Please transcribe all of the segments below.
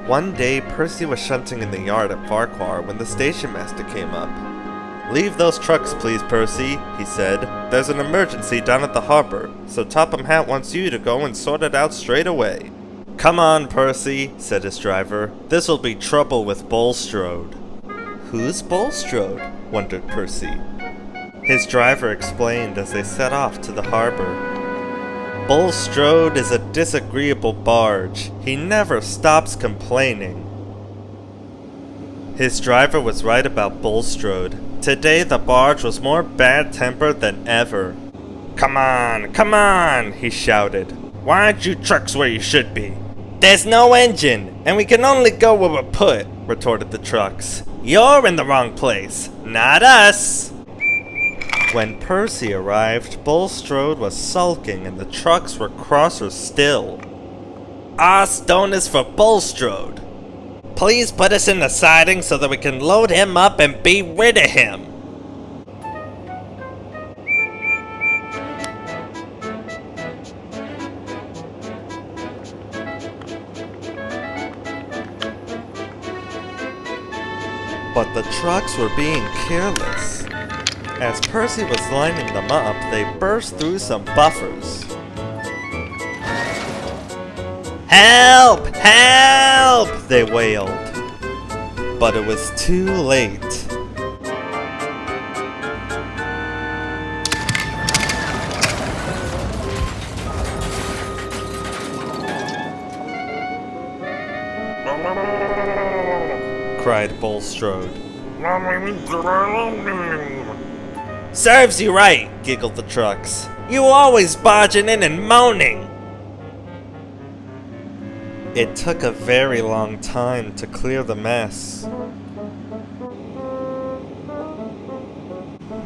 One day, Percy was shunting in the yard at Farquhar when the station master came up. "Leave those trucks, please, Percy," he said. "There's an emergency down at the harbor, so Topham Hatt wants you to go and sort it out straight away." "Come on, Percy," said his driver. "This'll be trouble with Bulstrode." "Who's Bulstrode?" wondered Percy. His driver explained as they set off to the harbor. "Bulstrode is a disagreeable barge. He never stops complaining." His driver was right about Bulstrode. Today the barge was more bad-tempered than ever. Come on, he shouted. "Why aren't you trucks where you should be?" "There's no engine, and we can only go where we're put," retorted the trucks. "You're in the wrong place, not us." When Percy arrived, Bulstrode was sulking and the trucks were crosser still. "Our stone is for Bulstrode. Please put us in the siding so that we can load him up and be rid of him." But the trucks were being careless. As Percy was lining them up, they burst through some buffers. "Help! Help!" they wailed. But it was too late. Cried Bulstrode. "Serves you right," giggled the trucks. "You always barging in and moaning." It took a very long time to clear the mess.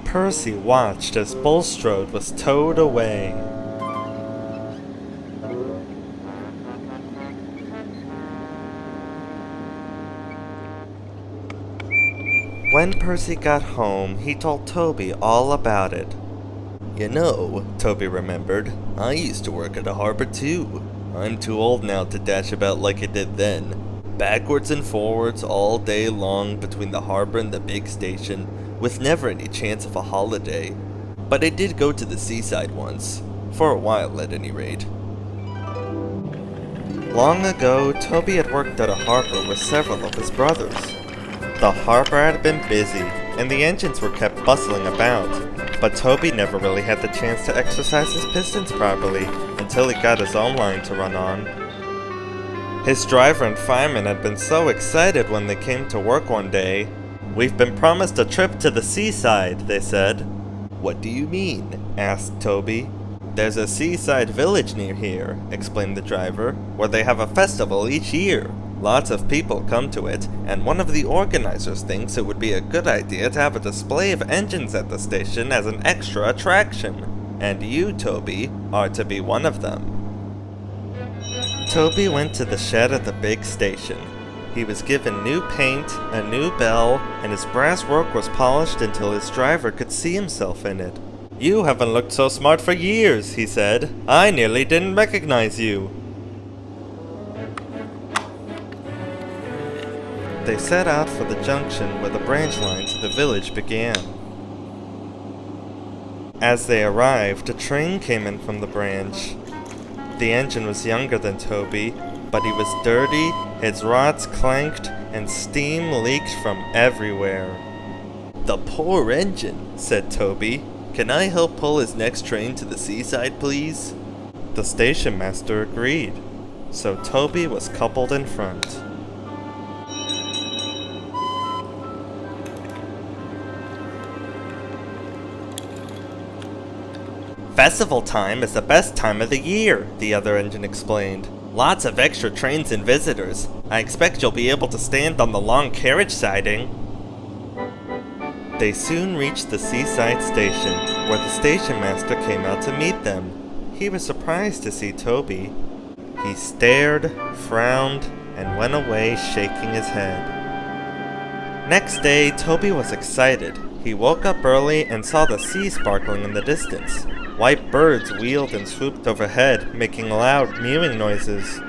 Percy watched as Bulstrode was towed away. When Percy got home, he told Toby all about it. "You know," Toby remembered, "I used to work at a harbor too. I'm too old now to dash about like I did then. Backwards and forwards all day long between the harbor and the big station, with never any chance of a holiday. But I did go to the seaside once, for a while at any rate." Long ago, Toby had worked at a harbor with several of his brothers. The harbor had been busy, and the engines were kept bustling about, but Toby never really had the chance to exercise his pistons properly until he got his own line to run on. His driver and fireman had been so excited when they came to work one day. "We've been promised a trip to the seaside," they said. "What do you mean?" asked Toby. "There's a seaside village near here," explained the driver, "where they have a festival each year. Lots of people come to it, and one of the organizers thinks it would be a good idea to have a display of engines at the station as an extra attraction. And you, Toby, are to be one of them." Toby went to the shed at the big station. He was given new paint, a new bell, and his brass work was polished until his driver could see himself in it. "You haven't looked so smart for years," he said. "I nearly didn't recognize you." They set out for the junction where the branch line to the village began. As they arrived, a train came in from the branch. The engine was younger than Toby, but he was dirty, his rods clanked, and steam leaked from everywhere. "The poor engine," said Toby. "Can I help pull his next train to the seaside, please?" The station master agreed, so Toby was coupled in front. "Festival time is the best time of the year," the other engine explained. "Lots of extra trains and visitors. I expect you'll be able to stand on the long carriage siding." They soon reached the seaside station, where the station master came out to meet them. He was surprised to see Toby. He stared, frowned, and went away shaking his head. Next day, Toby was excited. He woke up early and saw the sea sparkling in the distance. White birds wheeled and swooped overhead, making loud mewing noises.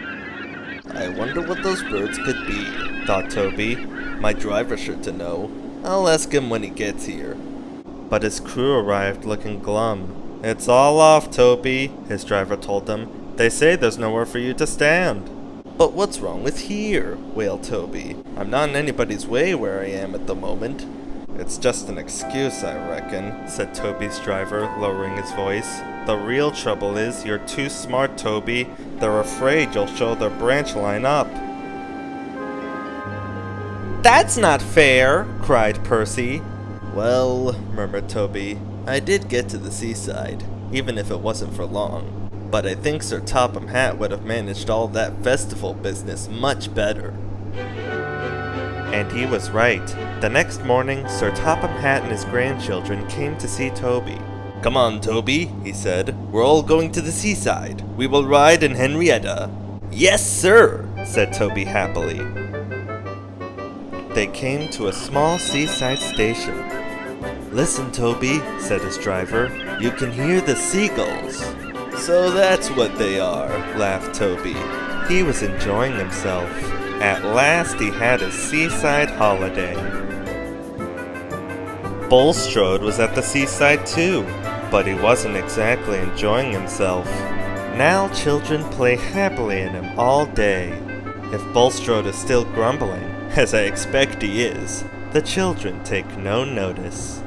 I wonder what those birds could be, thought Toby. My driver should to know. I'll ask him when he gets here. But his crew arrived looking glum. It's all off, Toby, his driver told him. They say there's nowhere for you to stand. But what's wrong with here? Wailed Toby. I'm not in anybody's way where I am at the moment. It's just an excuse, I reckon, said Toby's driver, lowering his voice. The real trouble is you're too smart, Toby. They're afraid you'll show their branch line up. That's not fair, cried Percy. Well, murmured Toby, I did get to the seaside, even if it wasn't for long. But I think Sir Topham Hatt would have managed all that festival business much better. And he was right. The next morning, Sir Topham Hatt and his grandchildren came to see Toby. Come on, Toby, he said. We're all going to the seaside. We will ride in Henrietta. Yes, sir, said Toby happily. They came to a small seaside station. Listen, Toby, said his driver. You can hear the seagulls. So that's what they are, laughed Toby. He was enjoying himself. At last he had his seaside holiday. Bulstrode was at the seaside too, but he wasn't exactly enjoying himself. Now children play happily in him all day. If Bulstrode is still grumbling, as I expect he is, the children take no notice.